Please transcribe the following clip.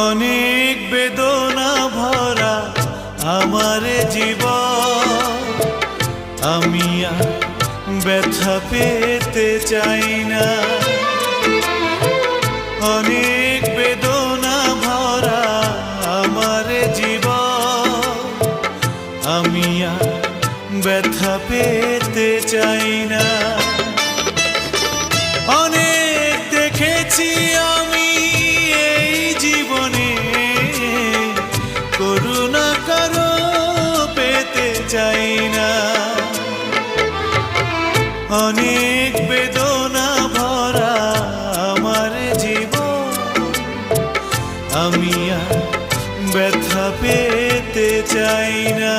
অনেক বেদনা ভরা আমার জীবন, আমি আর ব্যথা পেতে চাই না। অনেক বেদনা ভরা আমার জীবন, আমি আর ব্যথা পেতে চাই না। অনেক দেখেছি আমি এই জীবনে, করুণা কারো পেতে চাই না। অনেক বেদনা ভরা আমার জীবন, আমি আর ব্যথা পেতে চাই না।